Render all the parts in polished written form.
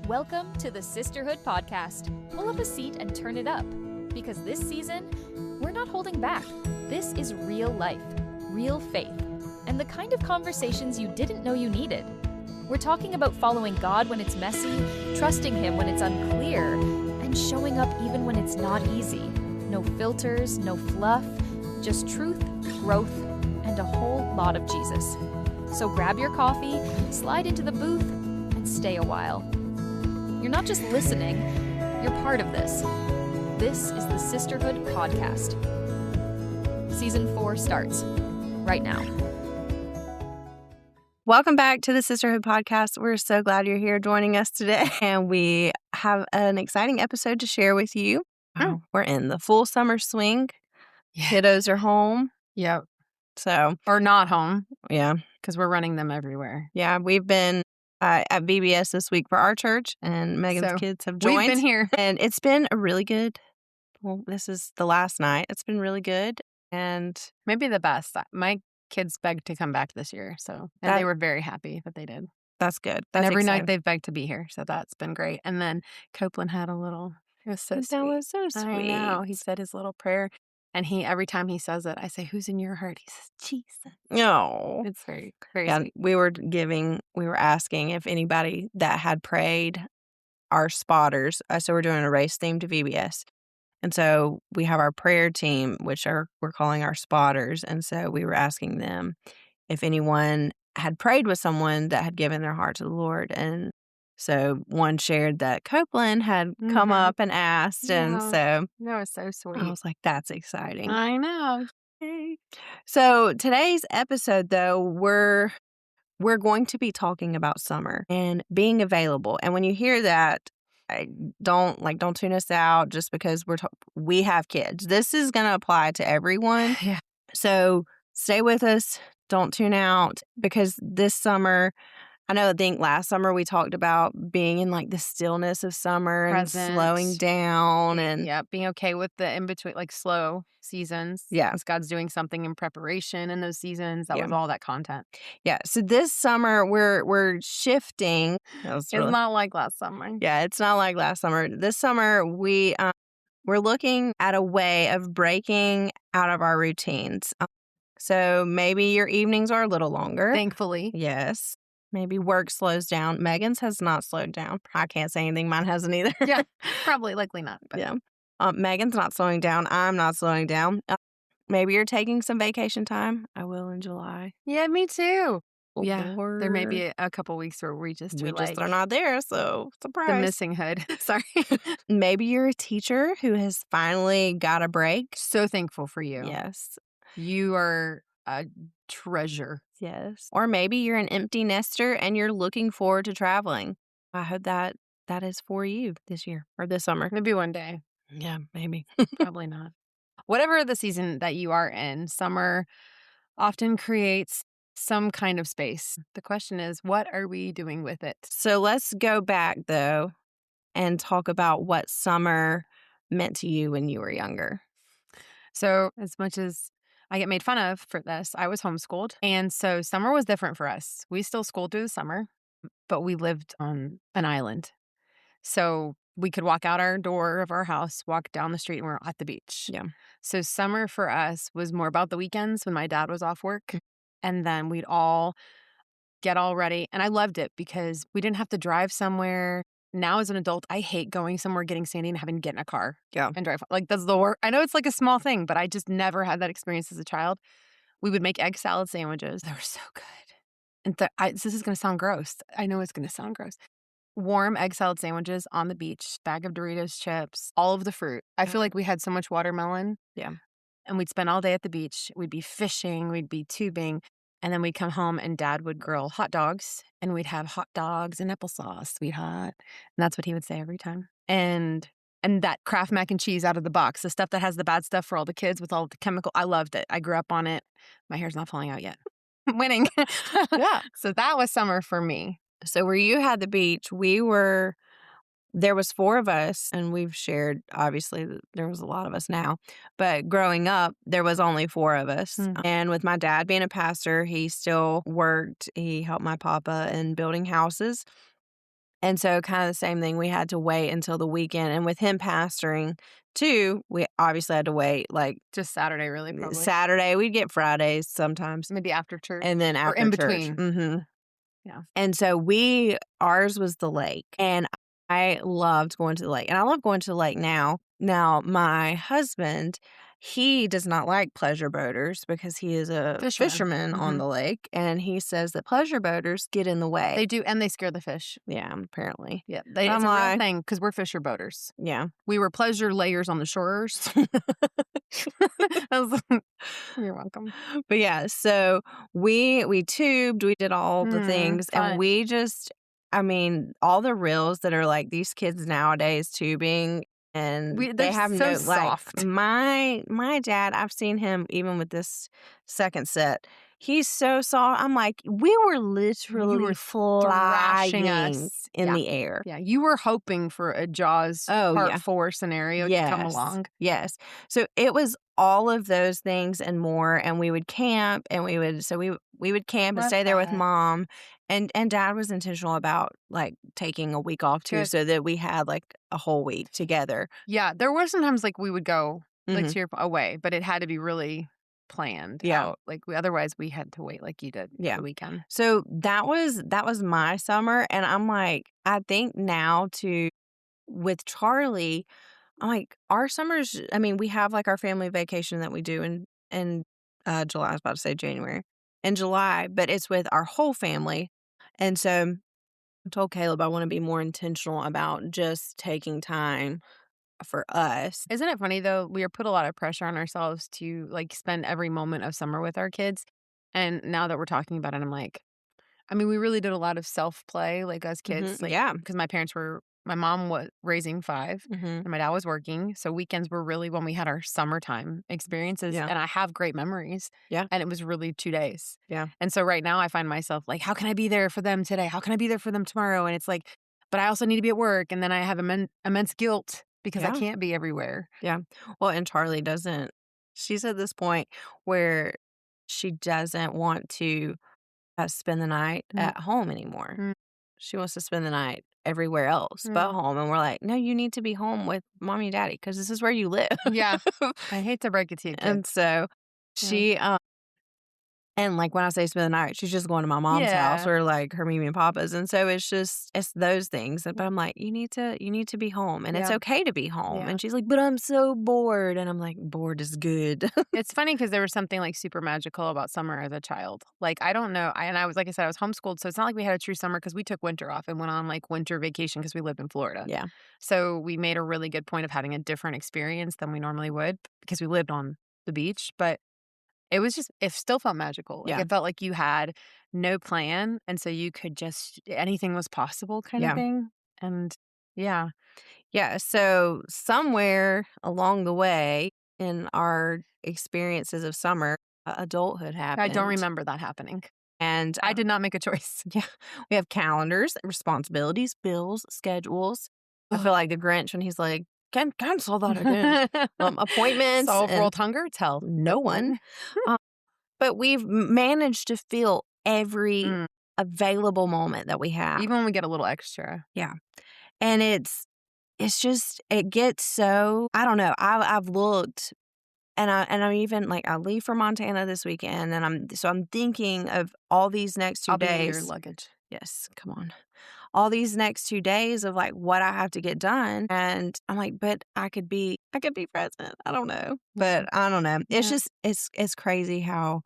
Welcome to the Sisterhood Podcast. Pull up a seat and turn it up, because this season, we're not holding back. This is real life, real faith, and the kind of conversations you didn't know you needed. We're talking about following God when it's messy, trusting Him when it's unclear, and showing up even when it's not easy. No filters, no fluff, just truth, growth, and a whole lot of Jesus. So grab your coffee, slide into the booth, and stay a while. You're not just listening, you're part of this. This is the Sisterhood Podcast. Season 4 starts right now. Welcome back to the Sisterhood Podcast. We're so glad you're here joining us today, and we have an exciting episode to share with you. Wow. We're in the full summer swing. Yeah. Kiddos are home. Yep. So, Or not home, yeah. because we're running them everywhere. Yeah, we've been at VBS this week for our church, and Megan's So, kids have joined. We've been here. And it's been a really good, well, this is the last night. It's been really good. And Maybe the best. My kids begged to come back this year, so they were very happy that they did. that's good. And That's every night exciting. they've begged to be here, so that's been great. And then Copeland had a little, it was so That sweet. was so sweet. I know. He said his little prayer, and every time he says it, I say, "Who's in your heart?" He says, "Jesus." No. It's very, very Yeah, sweet. we were asking if anybody that had prayed, our spotters. So we're doing a race theme to VBS. And so we have our prayer team, which we're calling our spotters. And so we were asking them if anyone had prayed with someone that had given their heart to the Lord. And so one shared that Copeland had come Mhm. up and asked. And Yeah. so No, it's so sweet. I was like, that's exciting. I know. So today's episode, though, we're going to be talking about summer and being available. And when you hear that, don't tune us out just because we have kids. This is going to apply to everyone. Yeah. So stay with us. Don't tune out, because this summer, I think last summer we talked about being in the stillness of summer Present. and slowing down and Yeah, being okay with the in-between, slow seasons. Yeah. Because God's doing something in preparation in those seasons. That was all that content. yeah. So this summer we're shifting. It's not like last summer. Yeah, it's not like last summer. This summer we're looking at a way of breaking out of our routines. So maybe your evenings are a little longer. Thankfully. Yes. Maybe work slows down. Megan's has not slowed down. I can't say anything. Mine hasn't either. Yeah, likely not. But. Yeah. Megan's not slowing down. I'm not slowing down. Maybe you're taking some vacation time. I will in July. Yeah, me too. Yeah, Or there may be a couple weeks where we are not there, so surprise. the missing hood. Sorry. Maybe you're a teacher who has finally got a break. So thankful for you. Yes. You are a treasure. Yes. Or maybe you're an empty nester and you're looking forward to traveling. I hope that is for you this year or this summer. Maybe one day. Yeah, maybe. Probably not. Whatever the season that you are in, summer often creates some kind of space. The question is, what are we doing with it? So let's go back, though, and talk about what summer meant to you when you were younger. So as much as I get made fun of for this, I was homeschooled. And so summer was different for us. We still schooled through the summer, but we lived on an island. So we could walk out our door of our house, walk down the street, and we're at the beach. Yeah. So summer for us was more about the weekends when my dad was off work. And then we'd all get all ready. And I loved it because we didn't have to drive somewhere. Now as an adult, I hate going somewhere, getting sandy, and having to get in a car and drive. That's the worst. I know it's a small thing, but I just never had that experience as a child. We would make egg salad sandwiches. They were so good. And this is going to sound gross. I know it's going to sound gross. Warm egg salad sandwiches on the beach, bag of Doritos chips, all of the fruit. I feel like we had so much watermelon. Yeah. And we'd spend all day at the beach. We'd be fishing. We'd be tubing. And then we'd come home and Dad would grill hot dogs. And we'd have hot dogs and applesauce, sweetheart. And that's what he would say every time. And that Kraft mac and cheese out of the box, the stuff that has the bad stuff for all the kids with all the chemical. I loved it. I grew up on it. My hair's not falling out yet. Winning. Yeah. So that was summer for me. So where you had the beach, there was 4 of us, and we've shared, obviously, there was a lot of us now. But growing up, there was only 4 of us. Mm. And with my dad being a pastor, he still worked. He helped my papa in building houses. And so kind of the same thing, we had to wait until the weekend. And with him pastoring too, we obviously had to wait like Just Saturday, really, probably. Saturday. We'd get Fridays sometimes. Maybe after church. And then after or in church. between. Yeah. And so ours was the lake. And I loved going to the lake. And I love going to the lake now. Now, my husband, he does not like pleasure boaters because he is a fisherman on the lake. And he says that pleasure boaters get in the way. They do, and they scare the fish. Yeah, apparently. Yeah, it's a real thing because we're fisher boaters. Yeah. We were pleasure layers on the shores. You're welcome. But yeah, so we tubed, we did all the things, fun. and we just, I mean, all the reels that are like these kids nowadays tubing, and they're they have so no soft. like my dad. I've seen him even with this second set. He's so soft. I'm like, we were literally thrashing flying us in the air. Yeah, you were hoping for a Jaws part 4 scenario to come along. Yes. So it was all of those things and more. And we would camp, and we would camp and stay there with Mom. And Dad was intentional about like taking a week off too, so that we had like a whole week together. Yeah, there were sometimes like we would go like to your away, but it had to be really planned out. Like otherwise we had to wait like you did for the weekend. So that was my summer, and I'm like, I think now too with Charlie, I'm like, our summers, I mean, we have like our family vacation that we do in July. I was about to say January. In July, but it's with our whole family. And so I told Caleb I want to be more intentional about just taking time for us. Isn't it funny though? We are put a lot of pressure on ourselves to like spend every moment of summer with our kids. And now that we're talking about it, I'm like, I mean, we really did a lot of self-play like as kids. Because my mom was raising 5 and my dad was working. So weekends were really when we had our summertime experiences. And I have great memories. Yeah. And it was really 2 days. Yeah. And so right now I find myself like, how can I be there for them today? How can I be there for them tomorrow? And it's like, but I also need to be at work. And then I have immense guilt because I can't be everywhere. Yeah. Well, and Charlie doesn't, she's at this point where she doesn't want to spend the night at home anymore. She wants to spend the night everywhere else but home. And we're like, no, you need to be home with Mommy and Daddy because this is where you live. Yeah. I hate to break it to you, kids. And so she, and like when I say spend the night, she's just going to my mom's house or like her Mimi and Papa's. And so it's those things. But I'm like, you need to be home, and it's okay to be home. And she's like, but I'm so bored. And I'm like, bored is good. It's funny because there was something like super magical about summer as a child. Like, I don't know. I was, like I said, I was homeschooled. So it's not like we had a true summer because we took winter off and went on like winter vacation because we lived in Florida. Yeah. So we made a really good point of having a different experience than we normally would because we lived on the beach. But it still felt magical. Like it felt like you had no plan. And so you could anything was possible kind of thing. And yeah. So somewhere along the way in our experiences of summer, adulthood happened. I don't remember that happening. And I did not make a choice. Yeah. We have calendars, responsibilities, bills, schedules. I feel like the Grinch when he's like, cancel that again. Appointments. Solve world hunger? Tell no one. But we've managed to fill every available moment that we have. Even when we get a little extra. Yeah. And it's just, it gets so, I don't know. I've looked and I'm even like, I leave for Montana this weekend, and I'm thinking of all these next 2 days. I'll be in your luggage. Yes. Come on. All these next 2 days of like what I have to get done. And I'm like, but I could be present. I don't know. But I don't know. It's just, it's crazy how,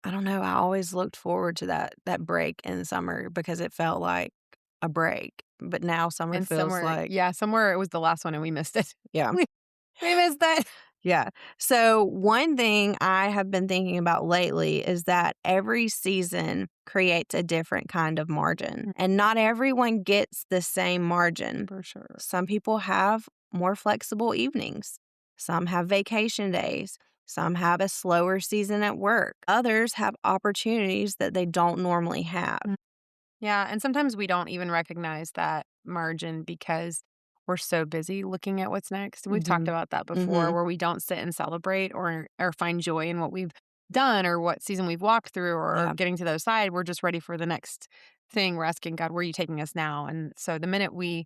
I don't know. I always looked forward to that break in the summer because it felt like a break. But now summer feels like. Yeah, somewhere it was the last one and we missed it. Yeah. We missed that. Yeah. So one thing I have been thinking about lately is that every season creates a different kind of margin, and not everyone gets the same margin. For sure. Some people have more flexible evenings. Some have vacation days. Some have a slower season at work. Others have opportunities that they don't normally have. Yeah. And sometimes we don't even recognize that margin because we're so busy looking at what's next. We've talked about that before, where we don't sit and celebrate or find joy in what we've done or what season we've walked through or getting to the other side. We're just ready for the next thing. We're asking God, where are you taking us now? And so the minute we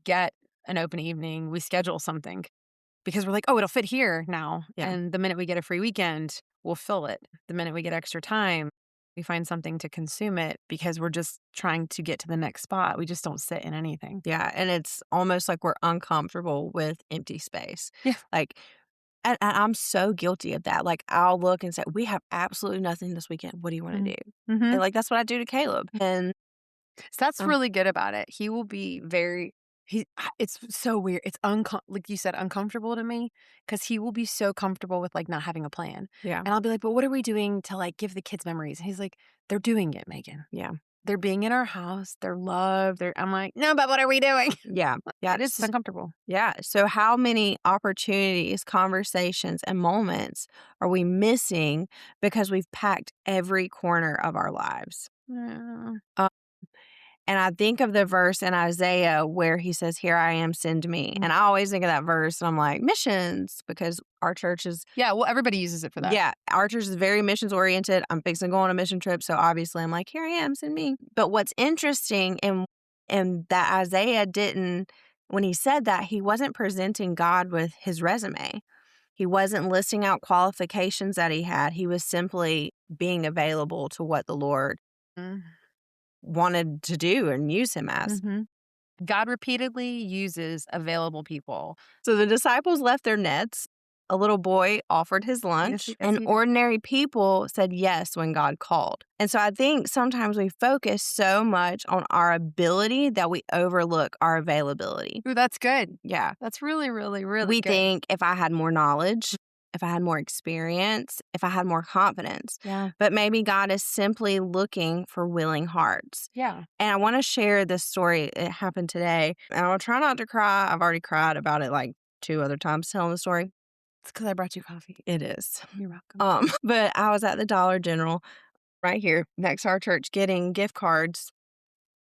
get an open evening, we schedule something because we're like, oh, it'll fit here now. Yeah. And the minute we get a free weekend, we'll fill it. The minute we get extra time, we find something to consume it because we're just trying to get to the next spot. We just don't sit in anything. Yeah. And it's almost like we're uncomfortable with empty space. Yeah. Like, and I'm so guilty of that. Like, I'll look and say, we have absolutely nothing this weekend. What do you want to do? Mm-hmm. And like, that's what I do to Caleb. And So that's really good about it. He will be it's so weird. It's like you said, uncomfortable to me because he will be so comfortable with like not having a plan. yeah. And I'll be like, but what are we doing to like give the kids memories? And he's like, they're doing it, Megan. Yeah. They're being in our house. They're loved. I'm like, no, but what are we doing? Yeah. Yeah. It is uncomfortable. Yeah. So, how many opportunities, conversations, and moments are we missing because we've packed every corner of our lives? Yeah. And I think of the verse in Isaiah where he says, "Here I am, send me." And I always think of that verse and I'm like, missions, because our church is, Yeah. Well, everybody uses it for that. yeah, our church is very missions oriented. I'm fixing to go on a mission trip. So obviously I'm like, here I am, send me. But what's interesting and that Isaiah didn't, when he said that, he wasn't presenting God with his resume. He wasn't listing out qualifications that he had. He was simply being available to what the Lord wanted to do and use him as. Mm-hmm. God repeatedly uses available people. So the disciples left their nets. A little boy offered his lunch, and ordinary people said yes when God called. And so I think sometimes we focus so much on our ability that we overlook our availability. Ooh, that's good. Yeah. That's really, really, really We good. think if I had more knowledge, if I had more experience, if I had more confidence. Yeah. But maybe God is simply looking for willing hearts. Yeah. And I want to share this story. It happened today. And I'll try not to cry. I've already cried about it like 2 other times telling the story. It's because I brought you coffee. It is. You're welcome. But I was at the Dollar General right here next to our church getting gift cards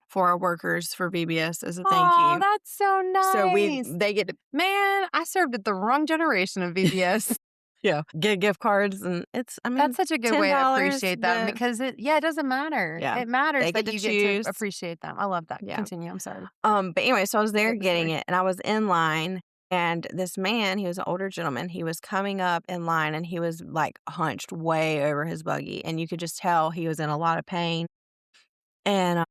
for our workers for VBS as a thank Oh, you. that's so nice. So they get to, Man, I served at the wrong generation of VBS. yeah, get gift cards, and it's, I mean, That's such a good way to $10, appreciate them but because it doesn't matter. Yeah. It matters They that get to you choose. get to appreciate them. I love that. Yeah. Continue. I'm sorry. But anyway, so I was there Get the getting story. it, and I was in line, and this man, he was an older gentleman, he was coming up in line, and he was like hunched way over his buggy, and you could just tell he was in a lot of pain. And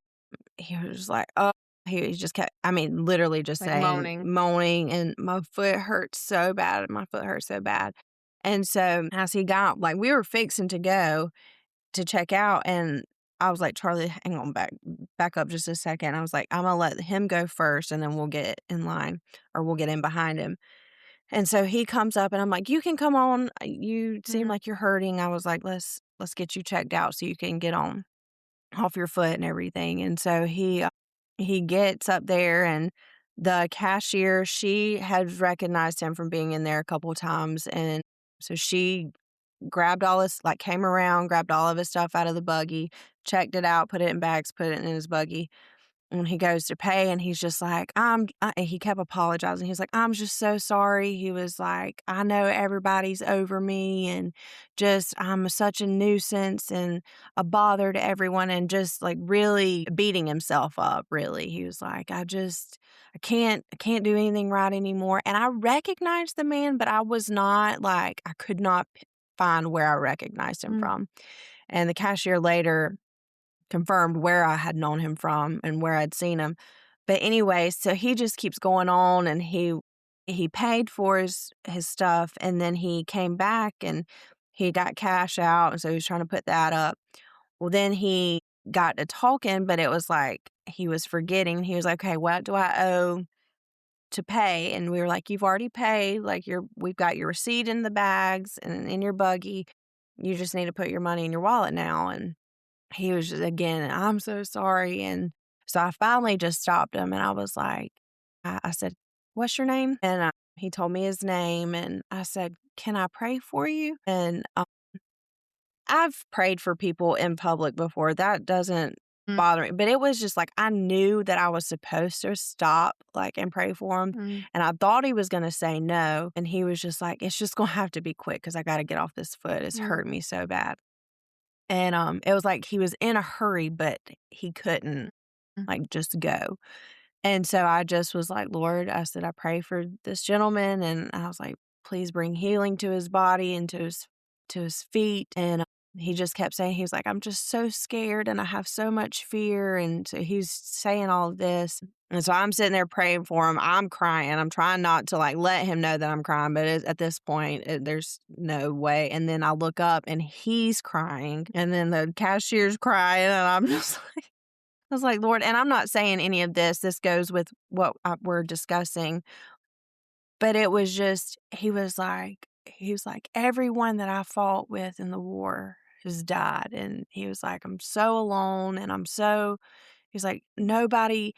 he was just like, oh, he just kept, I mean, literally just Like saying, moaning, and my foot hurt so bad. My foot hurt so bad. And so as he got, like, we were fixing to go to check out, and I was like, Charlie, hang on, back up just a second. I was like, I'm going to let him go first, and then we'll get in line, or we'll get in behind him. And so he comes up, and I'm like, you can come on. You seem like you're hurting. I was like, let's get you checked out so you can get on off your foot and everything. And so he gets up there, and the cashier, she had recognized him from being in there a couple of times. And so she grabbed all his, like, came around, grabbed all of his stuff out of the buggy, checked it out, put it in bags, put it in his buggy. And he goes to pay, and he's just like, he kept apologizing. He's like, I'm just so sorry. He was like, I know everybody's over me, and just, I'm such a nuisance and a bother to everyone, and just like really beating himself up, really. He was like, I can't do anything right anymore. And I recognized the man, but I was not like, I could not find where I recognized him from. And the cashier later confirmed where I had known him from and where I'd seen him. But anyway, so he just keeps going on, and he paid for his stuff, and then he came back and he got cash out, and so he was trying to put that up. Well, then he got to talking, but it was like he was forgetting. He was like, okay, what do I owe to pay? And we were like, you've already paid. Like, we've got your receipt in the bags and in your buggy. You just need to put your money in your wallet now. And he was just, again, I'm so sorry. And so I finally just stopped him, and I was like, I said, what's your name? And he told me his name, and I said, can I pray for you? And I've prayed for people in public before. That doesn't bother me. But it was just like, I knew that I was supposed to stop, like, and pray for him. And I thought he was going to say no. And he was just like, it's just going to have to be quick because I got to get off this foot. It's hurting me so bad. And it was like he was in a hurry, but he couldn't, Mm. like, just go. And so I just was like, "Lord," I said, "I pray for this gentleman," and I was like, "Please bring healing to his body and to his feet." And he just kept saying, he was like, "I'm just so scared and I have so much fear." And so he's saying all of this. And so I'm sitting there praying for him. I'm crying. I'm trying not to, like, let him know that I'm crying, but at this point, there's no way. And then I look up and he's crying, and then the cashier's crying, and I'm just like, I was like, "Lord," and I'm not saying any of this. This goes with what we're discussing, but it was just, he was like, "Everyone that I fought with in the war has died." And he was like, "I'm so alone and he's like, "Nobody,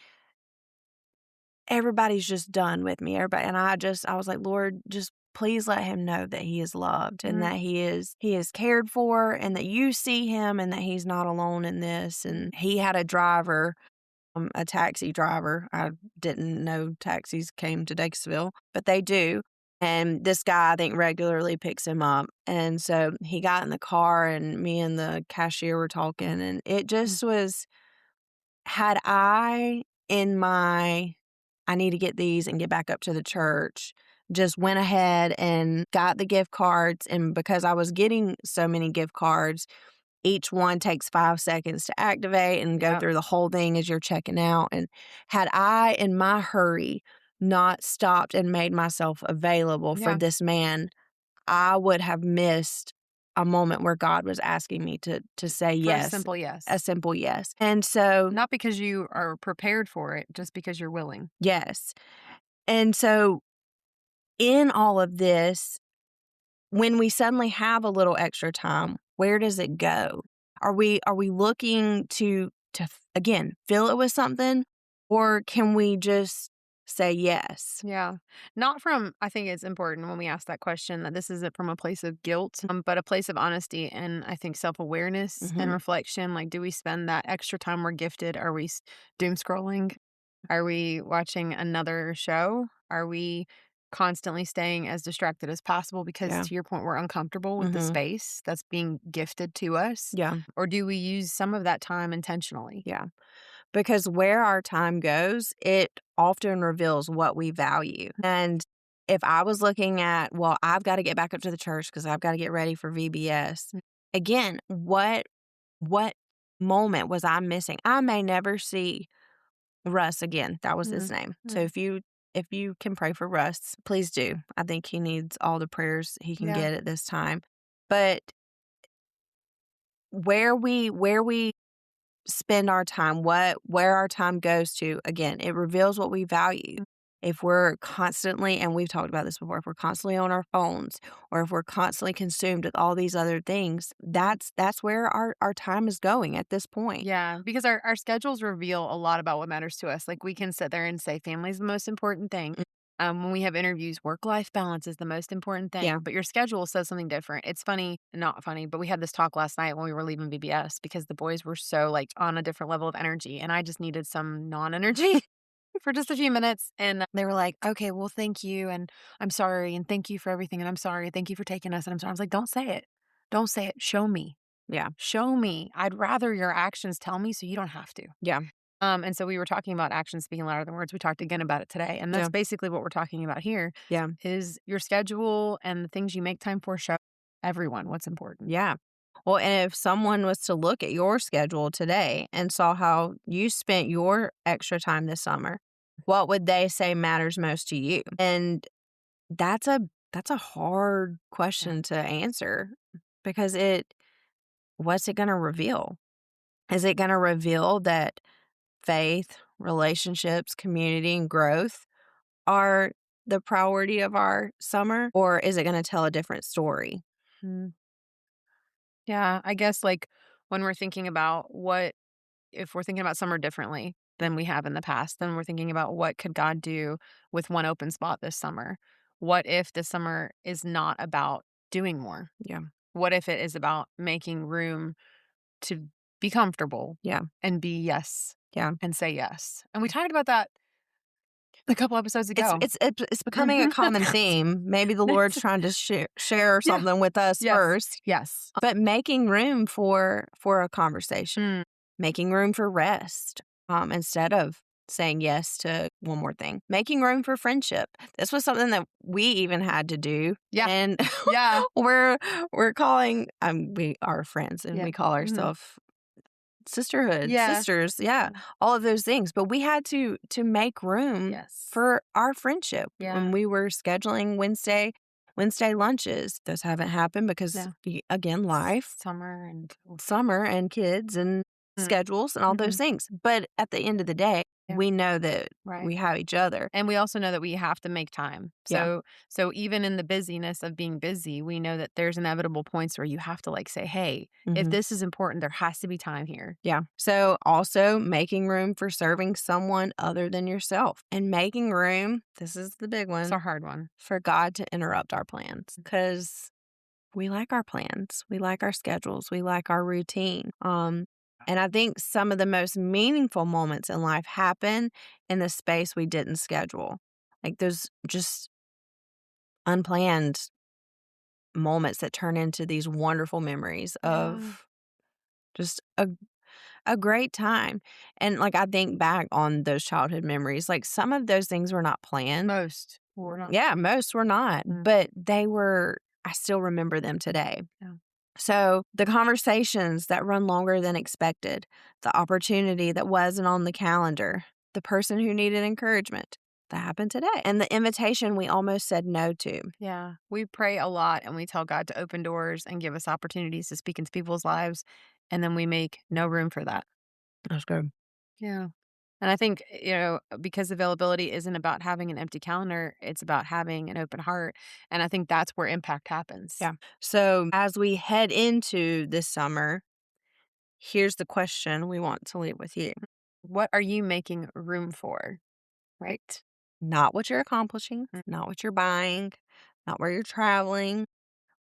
everybody's just done with me." Everybody, and I was like, "Lord, just please let him know that he is loved and Mhm. that he is cared for and that you see him and that he's not alone in this." And he had a driver, a taxi driver. I didn't know taxis came to Dykesville, but they do. And this guy, I think, regularly picks him up. And so he got in the car, and me and the cashier were talking, and it Mm. just was, had I, in my, I need to get these and get back up to the church, just went ahead and got the gift cards. And because I was getting so many gift cards, each one takes 5 seconds to activate and go Yep. through the whole thing as you're checking out. And had I, in my hurry, not stopped and made myself available for Yeah. this man, I would have missed a moment where God was asking me to say For a yes, simple a yes. simple yes. And so, Not because you are prepared for it, just because you're willing. yes. And so, in all of this, when we suddenly have a little extra time, where does it go? Are we looking to again, fill it with something, or can we just say yes? Yeah. Not from, I think it's important when we ask that question that this isn't from a place of guilt, but a place of honesty and I think self awareness and Mhm. reflection. Like, do we spend that extra time we're gifted? Are we doom scrolling? Are we watching another show? Are we constantly staying as distracted as possible because, Yeah. to your point, we're uncomfortable with the Mhm. space that's being gifted to us? Yeah. Or do we use some of that time intentionally? Yeah. Because where our time goes, it often reveals what we value. And if I was looking at, well, I've got to get back up to the church because I've got to get ready for VBS. Again, what moment was I missing? I may never see Russ again. That was his Mm, name. So mm, if you can pray for Russ, please do. I think he needs all the prayers he can yeah. get at this time. But where we spend our time, where our time goes to, again, it reveals what we value. If we're constantly, and we've talked about this before, if we're constantly on our phones or if we're constantly consumed with all these other things, that's where our time is going at this point. Yeah, because our schedules reveal a lot about what matters to us. Like, we can sit there and say family is the most important thing. Mm. When we have interviews, work-life balance is the most important Yeah. thing, but your schedule says something different. It's funny, not funny, but we had this talk last night when we were leaving BBS because the boys were so, like, on a different level of energy, and I just needed some non-energy for just a few minutes, and they were like, "Okay, well, thank you, and I'm sorry, and thank you for everything, and I'm sorry, thank you for taking us, and I'm sorry." I was like, "Don't say it. Don't say it. Show me. Yeah. Show me. I'd rather your actions tell me so you don't have to." Yeah. And so we were talking about actions speaking louder than words. We talked again about it today. And that's Yeah. basically what we're talking about here Yeah. is your schedule and the things you make time for show everyone what's important. Yeah. Well, and if someone was to look at your schedule today and saw how you spent your extra time this summer, what would they say matters most to you? And that's a hard Yeah. question to answer because what's it going to reveal? Is it going to reveal that faith, relationships, community, and growth are the priority of our summer, or is it going to tell a different story? Mm. Yeah. I guess like when we're thinking about if we're thinking about summer differently than we have in the past, then we're thinking about what could God do with one open spot this summer? What if this summer is not about doing more? Yeah. What if it is about making room to be comfortable Yeah. and be yes Yeah. and say yes. And we talked about that a couple episodes ago. It's becoming a common theme. Maybe the Lord's trying to share Yeah. something with us Yes. first. Yes. But making room for a conversation, Mm. making room for rest, instead of saying yes to one more thing, making room for friendship. This was something that we even had to do. Yeah. And Yeah. we're calling, we are friends and Yeah. we call Mhm. ourselves sisterhood, Yeah. sisters, yeah, all of those things. But we had to make room Yes. for our friendship Yeah. when we were scheduling Wednesday lunches. Those haven't happened because, Yeah. again, life, Summer and kids and schedules and all those things. But at the end of the day, Yeah. we know that Right. we have each other. And we also know that we have to make time. Yeah. So even in the busyness of being busy, we know that there's inevitable points where you have to like say, hey, if Mhm. this is important, there has to be time here. Yeah. So also making room for serving someone other than yourself and making room, this is the big It's a one, hard one. for God to interrupt our plans because we like our plans. We like our schedules. We like our routine. And I think some of the most meaningful moments in life happen in the space we didn't schedule. Like those just unplanned moments that turn into these wonderful memories of just a great time. And like I think back on those childhood memories, like some of those things were not planned. Most or not. Yeah, most were not, but they were, I still remember them today. Yeah. So the conversations that run longer than expected, the opportunity that wasn't on the calendar, the person who needed encouragement, that happened today. And the invitation we almost said no to. Yeah. We pray a lot and we tell God to open doors and give us opportunities to speak into people's lives. And then we make no room for that. That's good. Yeah. And I think, because availability isn't about having an empty calendar, it's about having an open heart. And I think that's where impact happens. Yeah. So as we head into this summer, here's the question we want to leave with you. What are you making room for? Right? Not what you're accomplishing, not what you're buying, not where you're traveling,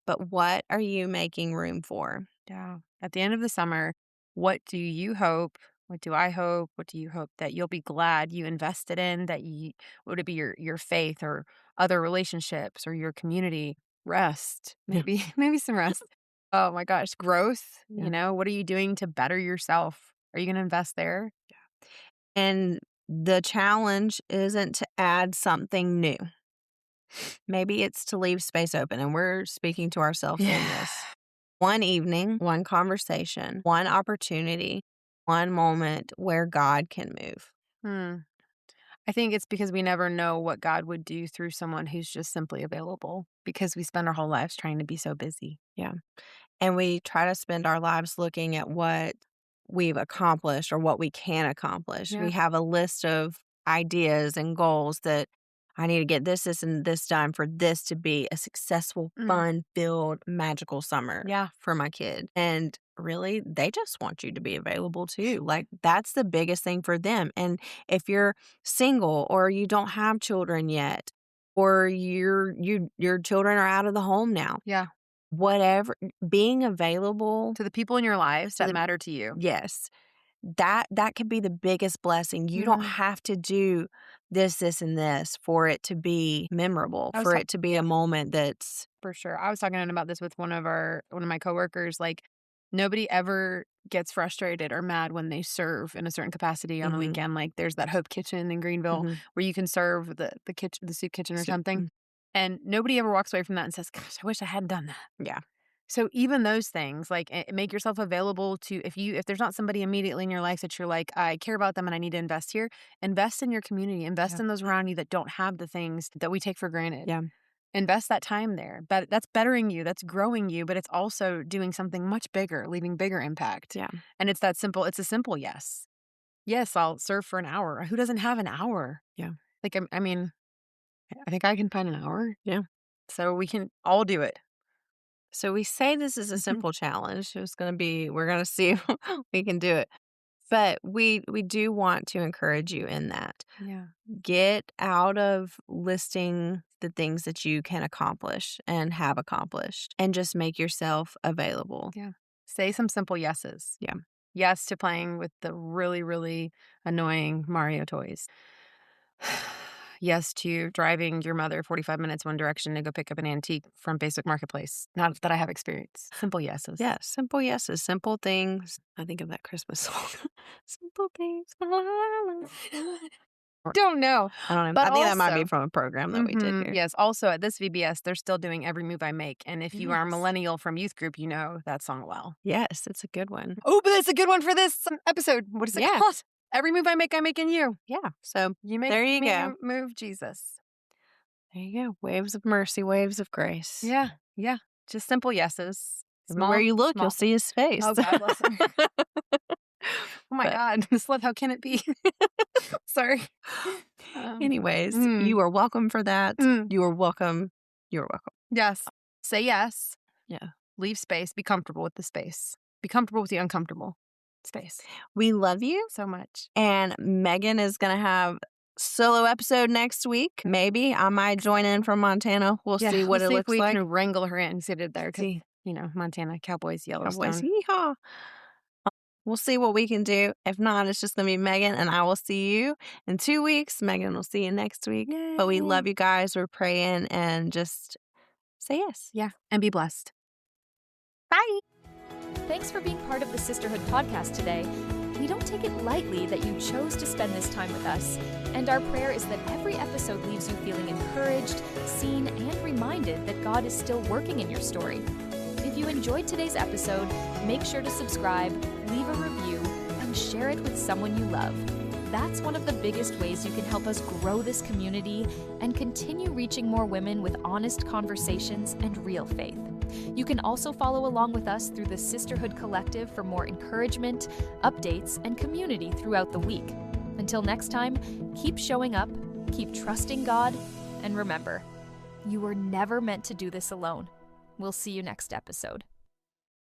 but what are you making room for? Yeah. At the end of the summer, what do you hope? What do I hope? What do you hope that you'll be glad you invested in? That you would it be your faith or other relationships or your community? Rest, Yeah. maybe maybe some rest. Oh my gosh, growth. Yeah. What are you doing to better yourself? Are you going to invest there? And the challenge isn't to add something new. Maybe it's to leave space open, and we're speaking to ourselves in this. One evening, one conversation, one opportunity, one moment where God can move. Hmm. I think it's because we never know what God would do through someone who's just simply available because we spend our whole lives trying to be so busy. Yeah. And we try to spend our lives looking at what we've accomplished or what we can accomplish. Yeah. We have a list of ideas and goals that I need to get this, and this done for this to be a successful, fun, filled, magical summer for my kid. And really, they just want you to be available too. Like that's the biggest thing for them. And if you're single or you don't have children yet, or your children are out of the home now, Yeah. whatever, being available To the people in your lives that the- matter to you. yes, that could be the biggest blessing. You don't have to do this, and this for it to be memorable, I was for talk- it to be a moment that's For sure. I was talking about this with one of my coworkers. Like, nobody ever gets frustrated or mad when they serve in a certain capacity on the weekend. Like, there's that Hope Kitchen in Greenville where you can serve the kitchen, the soup kitchen or something, and nobody ever walks away from that and says, "Gosh, I wish I had done that." yeah. So even those things, like make yourself available to if there's not somebody immediately in your life that you're like, I care about them and I need to invest here, invest in your community, invest in those around you that don't have the things that we take for granted. Yeah. Invest that time there. But that's bettering you, that's growing you, but it's also doing something much bigger, leaving bigger impact. Yeah. And it's that simple. It's a simple yes. Yes, I'll serve for an hour. Who doesn't have an hour? Yeah. Like I mean, I think I can find an hour. Yeah. So we can all do it. So we say this is a simple challenge. It's going to be, we're going to see if we can do it. But we do want to encourage you in that. Yeah. Get out of listing the things that you can accomplish and have accomplished and just make yourself available. Yeah. Say some simple yeses. Yeah. Yes to playing with the really, really annoying Mario toys. Yes to driving your mother 45 minutes one direction to go pick up an antique from Basic Marketplace. Not that I have experience. Simple yeses. Yeah, simple yeses, simple things. I think of that Christmas song. Simple things. Don't know. I don't know. But I think that might be also- from a program that we did here. Yes. Also, at this VBS, they're still doing Every Move I Make. And if you are a Yes. millennial from youth group, you know that song well. Yes, it's a good one. Oh, but it's a good one for this episode. What is it Yeah. called? Every move I make in you. Yeah. So You make there you me go. move, Jesus. There you go. Waves of mercy, waves of grace. Yeah. Yeah. Just simple yeses. Everywhere you look, you'll see his face. Oh, God bless him. Oh, my But- God. Miss Love, how can it be? Sorry. Anyways, you are welcome for that. You are welcome. You are welcome. Yes. Say yes. Yeah. Leave space. Be comfortable with the space. Be comfortable with the uncomfortable space. We love you. So much. And Megan is going to have solo episode next week. Maybe I might join in from Montana. We'll see what it looks if we like. can wrangle her in seated there. 'Cause, See. you know, Montana, Cowboys, Yellowstone. Cowboys, yeehaw. We'll see what we can do. If not, it's just going to be Megan, and I will see you in 2 weeks. Megan will see you next week. Yay. But we love you guys. We're praying, and just say yes. Yeah. And be blessed. Bye. Thanks for being part of the Sisterhood podcast today. We don't take it lightly that you chose to spend this time with us, and our prayer is that every episode leaves you feeling encouraged, seen, and reminded that God is still working in your story. If you enjoyed today's episode, make sure to subscribe, leave a review, and share it with someone you love. That's one of the biggest ways you can help us grow this community and continue reaching more women with honest conversations and real faith. You can also follow along with us through the Sisterhood Collective for more encouragement, updates, and community throughout the week. Until next time, keep showing up, keep trusting God, and remember, you were never meant to do this alone. We'll see you next episode.